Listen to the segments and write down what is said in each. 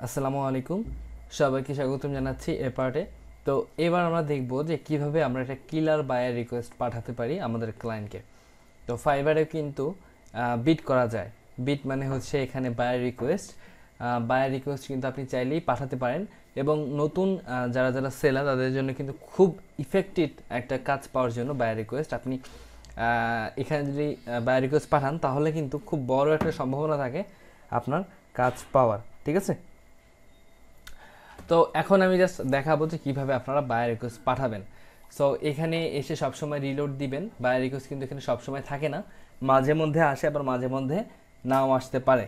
আসসালামু আলাইকুম, সবাইকে স্বাগতম জানাচ্ছি এ পার্টে। তো এবার আমরা দেখব যে কিভাবে আমরা একটা কিলার বায়ার রিকোয়েস্ট পাঠাতে পারি আমাদের ক্লায়েন্টকে। তো ফাইবারে কিন্তু বিট করা যায়। বিট মানে হচ্ছে এখানে বায়ার রিকোয়েস্ট কিন্তু আপনি চাইলেই পাঠাতে পারেন। এবং নতুন যারা যারা সেলার তাদের জন্য কিন্তু খুব ইফেক্টিভ একটা কাজ পাওয়ার জন্য বায়ার রিকোয়েস্ট আপনি এখানে যদি বায়ার রিকোয়েস্ট পাঠান তাহলে কিন্তু খুব বড় একটা সম্ভাবনা থাকে আপনার কাজ পাওয়ার। ঠিক আছে, তো এখন আমি জাস্ট দেখাবো যে কীভাবে আপনারা বায়ার রিকোয়েস্ট পাঠাবেন। সো এখানে এসে সবসময় রিলোড দিবেন। বায়ার রিকোয়েস্ট কিন্তু এখানে সবসময় থাকে না, মাঝে মধ্যে আসে, আবার মাঝে মধ্যে নাও আসতে পারে।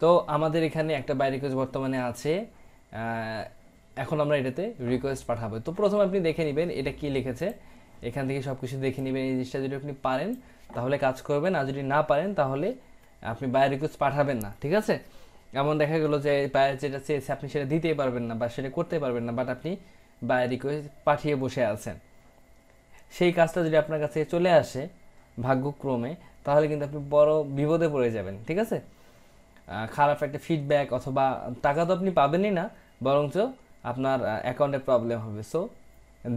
তো আমাদের এখানে একটা বায়ার রিকোয়েস্ট বর্তমানে আছে, এখন আমরা এটাতে রিকোয়েস্ট পাঠাবো। তো প্রথমে আপনি দেখে নেবেন এটা কি লিখেছে, এখান থেকে সব কিছু দেখে নেবেন। এই জিনিসটা যদি আপনি পারেন তাহলে কাজ করবেন, আর যদি না পারেন তাহলে আপনি বায়ার রিকোয়েস্ট পাঠাবেন না। ঠিক আছে, এমন দেখা গেলো যে বায়ার যেটা চেয়েছে আপনি সেটা দিতেই পারবেন না বা সেটা করতে পারবেন না, বাট আপনি বায়ার রিকোয়েস্ট পাঠিয়ে বসে আছেন। সেই কাজটা যদি আপনার কাছে চলে আসে ভাগ্যক্রমে, তাহলে কিন্তু আপনি বড় বিপদে পড়ে যাবেন। ঠিক আছে, খারাপ একটা ফিডব্যাক অথবা টাকা তো আপনি পাবেনই না, বরঞ্চ আপনার অ্যাকাউন্টে প্রবলেম হবে। সো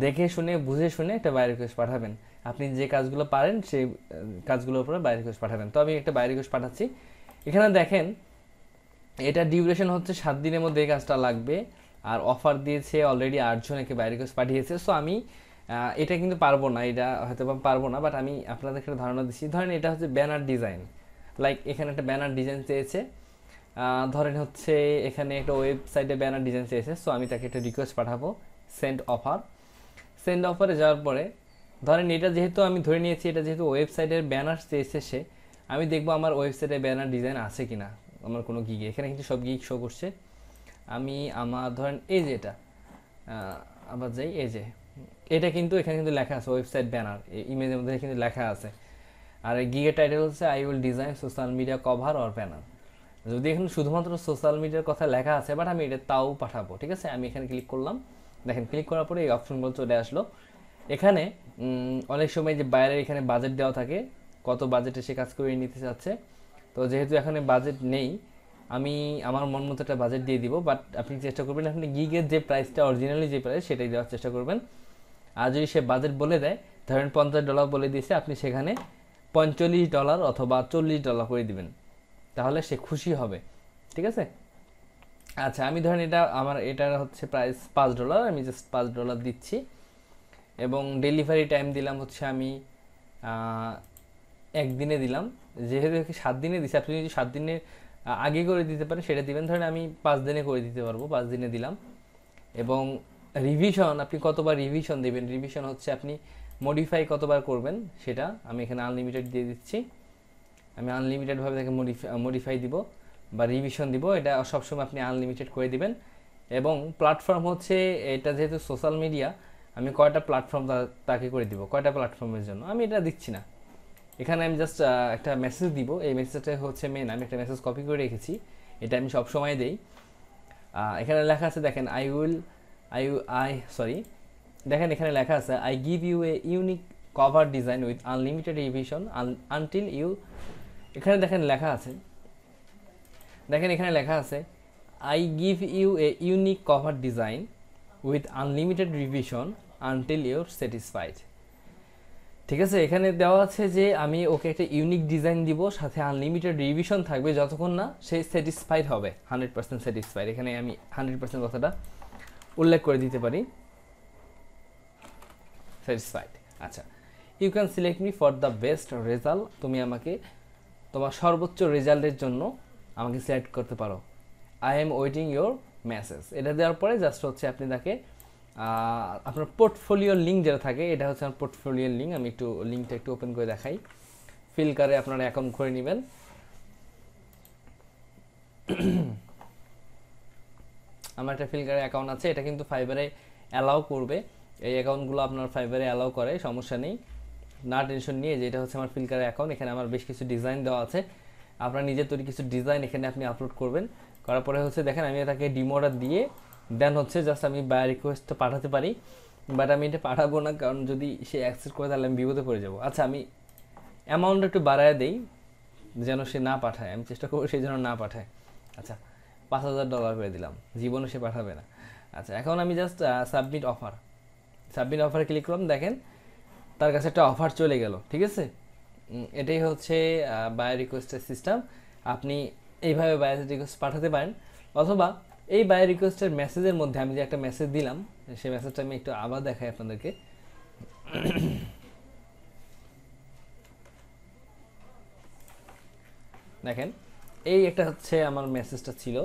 দেখে শুনে বুঝে শুনে একটা বায়ার রিকোয়েস্ট পাঠাবেন। আপনি যে কাজগুলো পারেন সেই কাজগুলোর উপরে বায়ার রিকোয়েস্ট পাঠাবেন। তো আমি একটা বায়ার রিকোয়েস্ট পাঠাচ্ছি। এখানে দেখেন এটা ডিউরেশন হচ্ছে 7 দিনের মধ্যে এই কাজটা লাগবে, আর অফার দিয়েছে অলরেডি 8 জন একে বায়ার রিকোয়েস্ট পাঠিয়েছে। সো আমি এটা কিন্তু পারবো না, এটা হয়তো পারবো না, বাট আমি আপনাদেরকে একটা ধারণা দিচ্ছি। ধরেন এটা হচ্ছে ব্যানার ডিজাইন, লাইক এখানে একটা ব্যানার ডিজাইন চেয়েছে। ধরেন হচ্ছে এখানে একটা ওয়েবসাইটে ব্যানার ডিজাইন চেয়েছে। সো আমি তাকে একটা রিকোয়েস্ট পাঠাবো, সেন্ড অফারে যাওয়ার পরে ধরেন এটা যেহেতু আমি ধরে নিয়েছি এটা যেহেতু ওয়েবসাইটের ব্যানার চেয়েছে সে, আমি দেখবো আমার ওয়েবসাইটে ব্যানার ডিজাইন আছে কিনা আমার কোনো গিগে। এখানে কিন্তু সব গিগ শো করছে। আমি আমার ধরেন এই যে এটা আবার যাই, এই যে এটা কিন্তু এখানে কিন্তু লেখা আছে ওয়েবসাইট ব্যানার, ইমেজের মধ্যে কিন্তু লেখা আছে। আর এই গিগের টাইটেল হচ্ছে I will design social media cover or banner. যদি এখানে শুধুমাত্র সোশ্যাল মিডিয়ার কথা লেখা আছে, বাট আমি এটা তাও পাঠাবো। ঠিক আছে, আমি এখানে ক্লিক করলাম, দেখেন ক্লিক করার পরে এই অপশনগুলো চলে আসলো। এখানে অনেক সময় যে বাইরের এখানে বাজেট দেওয়া থাকে, কত বাজেটে সে কাজ করে নিতে চাচ্ছে। তো যেহেতু এখানে বাজেট নেই, আমি আমার মন মতো একটা বাজেট দিয়ে দিব, বাট আপনি চেষ্টা করবেন আপনি গিগের যে প্রাইসটা অরিজিনালি যে প্রাইস সেটাই দেওয়ার চেষ্টা করবেন। আর যদি সে বাজেট বলে দেয়, ধরেন $50 বলে দিয়েছে, আপনি সেখানে $45 অথবা $40 করে দিবেন, তাহলে সে খুশি হবে। ঠিক আছে, আচ্ছা আমি ধরেন এটার হচ্ছে প্রাইস $5, আমি জাস্ট $5 দিচ্ছি। এবং ডেলিভারি টাইম দিলাম হচ্ছে আমি একদিনে দিলাম। যেহেতু 7 দিনে দিচ্ছি, আপনি যদি 7 দিনের আগে করে দিতে পারেন সেটা দিবেন। ধরেন আমি 5 দিনে করে দিতে পারবো, 5 দিনে দিলাম। এবং রিভিশন আপনি কতবার রিভিশন দেবেন, রিভিশন হচ্ছে আপনি মডিফাই কতবার করবেন সেটা আমি এখানে আনলিমিটেড দিয়ে দিচ্ছি। আমি আনলিমিটেডভাবে তাকে মডিফাই দিব বা রিভিশন দিব, এটা সবসময় আপনি আনলিমিটেড করে দিবেন। এবং প্ল্যাটফর্ম হচ্ছে এটা যেহেতু সোশ্যাল মিডিয়া, আমি কয়টা প্ল্যাটফর্ম তাকে করে দিব, কয়টা প্ল্যাটফর্মের জন্য আমি এটা দিচ্ছি না। এখানে আমি জাস্ট একটা মেসেজ দিব, এই মেসেজটা হচ্ছে মেন, আমি একটা মেসেজ কপি করে রেখেছি, এটা আমি সবসময় দেই। এখানে লেখা আছে দেখেন দেখেন এখানে লেখা আছে I give you a unique cover design with unlimited revision until you. এখানে দেখেন লেখা আছে, দেখেন এখানে লেখা আছে I give you a unique cover design with unlimited revision until you're satisfied. ঠিক আছে, এখানে দেওয়া আছে যে আমি ওকে একটা ইউনিক ডিজাইন দিব, সাথে আনলিমিটেড রিভিশন থাকবে যতক্ষণ না সে স্যাটিসফাইড হবে, 100% স্যাটিসফাইড। এখানে আমি 100% কথাটা উল্লেখ করে দিতে পারি, স্যাটিসফাইড। আচ্ছা, you can select me for the best result, তুমি আমাকে তোমার সর্বোচ্চ রেজাল্টের জন্য আমাকে সিলেক্ট করতে পারো। I am waiting your message, এটা দেওয়ার পরে জাস্ট হচ্ছে আপনি তাকে আপনার পোর্টফোলিওর লিঙ্ক যেটা থাকে, এটা হচ্ছে আমার পোর্টফোলিওর লিঙ্ক। আমি একটু লিঙ্কটা একটু ওপেন করে দেখাই। ফিলকারে আপনারা অ্যাকাউন্ট করে নেবেন। আমার একটা ফিলকারে অ্যাকাউন্ট আছে, এটা কিন্তু ফাইবারে অ্যালাউ করবে, এই অ্যাকাউন্টগুলো আপনার ফাইবারে অ্যালাউ করে, সমস্যা নেই, না টেনশন নিয়ে। যে এটা হচ্ছে আমার ফিলকারে অ্যাকাউন্ট, এখানে আমার বেশ কিছু ডিজাইন দেওয়া আছে, আপনার নিজের তৈরি কিছু ডিজাইন এখানে আপনি আপলোড করবেন। করার পরে হচ্ছে দেখেন আমি তাকে ডিমোটা দিয়ে দেন হচ্ছে জাস্ট আমি বায়ার রিকোয়েস্টটা পাঠাতে পারি, বাট আমি এটা পাঠাবো না, কারণ যদি সে অ্যাকসেপ্ট করে তাহলে আমি বিপদে পড়ে যাবো। আচ্ছা আমি অ্যামাউন্ট একটু বাড়ায় দেই যেন সে না পাঠায়, আমি চেষ্টা করবো সেই জন্য না পাঠায়। আচ্ছা $5,000 করে দিলাম, জীবনে সে পাঠাবে না। আচ্ছা, এখন আমি জাস্ট সাবমিট অফারে ক্লিক করলাম, দেখেন তার কাছে একটা অফার চলে গেল। ঠিক আছে, এটাই হচ্ছে বায়ার রিকোয়েস্টের সিস্টেম। আপনি এইভাবে বায়ার রিকোয়েস্ট পাঠাতে পারেন, অথবা এই বায়ার রিকোয়েস্টের মেসেজের মধ্যে আমি যে একটা মেসেজ দিলাম, সেই মেসেজটা আমি একটু আবার দেখাই আপনাদেরকে। দেখেন, এই একটা হচ্ছে আমার মেসেজটা ছিল।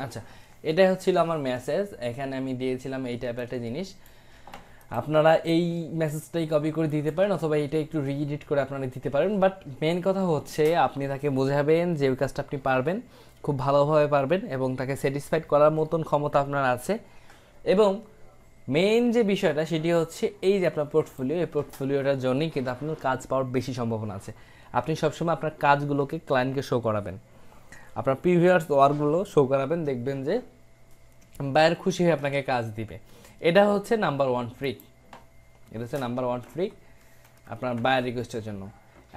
আচ্ছা, এটাই হচ্ছিল আমার মেসেজ। এখানে আমি দিয়েছিলাম এই টাইপের একটা জিনিস। আপনারা এই মেসেজটাই কপি করে দিতে পারেন, অথবা এইটা একটু রিএডিট করে আপনারা দিতে পারেন। বাট মেন কথা হচ্ছে আপনি তাকে বোঝাবেন যে ওই কাজটা আপনি পারবেন, খুব ভালোভাবে পারবেন, এবং তাকে স্যাটিসফাইড করার মতন ক্ষমতা আপনার আছে। এবং মেইন যে বিষয়টা সেটি হচ্ছে এই যে আপনার পোর্টফোলিও, এই পোর্টফোলিওটার জন্যই কিন্তু আপনার কাজ পাওয়ার বেশি সম্ভাবনা আছে। আপনি সবসময় আপনার কাজগুলোকে ক্লায়েন্টকে শো করাবেন, আপনার প্রিভিয়াস ওয়ার্কগুলো শো করাবেন, দেখবেন যে বায়ার খুশি হয়ে আপনাকে কাজ দিবে। এটা হচ্ছে নাম্বার 1 ট্রিক, এটা হচ্ছে নাম্বার 1 ট্রিক আপনার বায়ার রিকোয়েস্টের জন্য।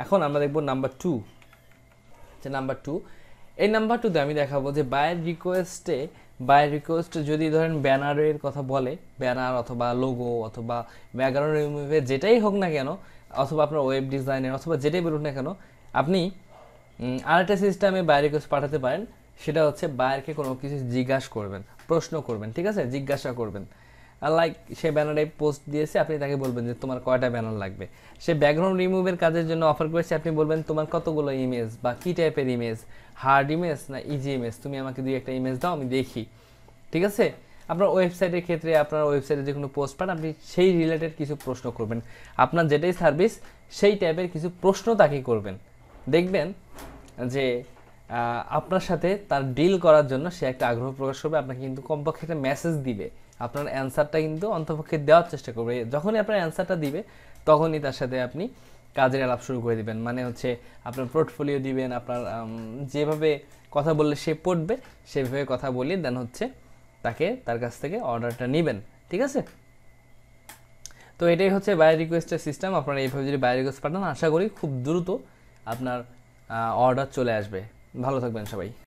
এখন আমরা দেখব নাম্বার 2। যে নাম্বার 2, এই নাম্বার 2তে আমি দেখাবো যে বায়ার রিকোয়েস্ট যদি ধরেন ব্যানারের কথা বলে, ব্যানার অথবা লোগো অথবা ব্যাকগ্রাউন্ড রিমুভের যেটাই হোক না কেন, অথবা আপনার ওয়েব ডিজাইনের অথবা যেটাই বলুন না কেন, আপনি আরেকটা সিস্টেমে বায়ার রিকোয়েস্ট পাঠাতে পারেন। সেটা হচ্ছে বায়ারকে কোনো কিছু জিজ্ঞাসা করবেন, প্রশ্ন করবেন, ঠিক আছে, জিজ্ঞাসা করবেন। লাইক সে ব্যানারে পোস্ট দিয়েছে, আপনি তাকে বলবেন যে তোমার কয়টা ব্যানার লাগবে। সে ব্যাকগ্রাউন্ড রিমুভের কাজের জন্য অফার করেছে, আপনি বলবেন তোমার কতগুলো ইমেজ বা কী টাইপের ইমেজ, হার্ড ইমেজ না ইজি ইমেজ, তুমি আমাকে 2-1টা ইমেজ দাও, আমি দেখি। ঠিক আছে, আপনার ওয়েবসাইটের ক্ষেত্রে আপনার ওয়েবসাইটে যে কোনো পোস্ট পান, আপনি সেই রিলেটেড কিছু প্রশ্ন করবেন, আপনার যেটাই সার্ভিস সেই টাইপের কিছু প্রশ্ন তাকে করবেন। দেখবেন যে আপনার সাথে তার ডিল করার জন্য সে একটা আগ্রহ প্রকাশ করবে, আপনাকে কিন্তু কমপক্ষে একটা মেসেজ দিবে, আপনার অ্যান্সারটা কিন্তু অন্তপক্ষে দেওয়ার চেষ্টা করবে। যখনই আপনার অ্যান্সারটা দিবে তখনই তার সাথে আপনি কাজের আলাপ শুরু করে দিবেন। মানে হচ্ছে আপনার পোর্টফোলিও দিবেন, আপনার যেভাবে কথা বললে সে পড়বে সেভাবে কথা বলি, দেন হচ্ছে তার কাছ থেকে অর্ডারটা নেবেন। ঠিক আছে, তো এটাই হচ্ছে বায়ার রিকোয়েস্টের সিস্টেম। আপনারা এইভাবে যদি বায়ার রিকোয়েস্ট পাঠান, আশা করি খুব দ্রুত আপনার অর্ডার চলে আসবে। ভালো থাকবেন সবাই।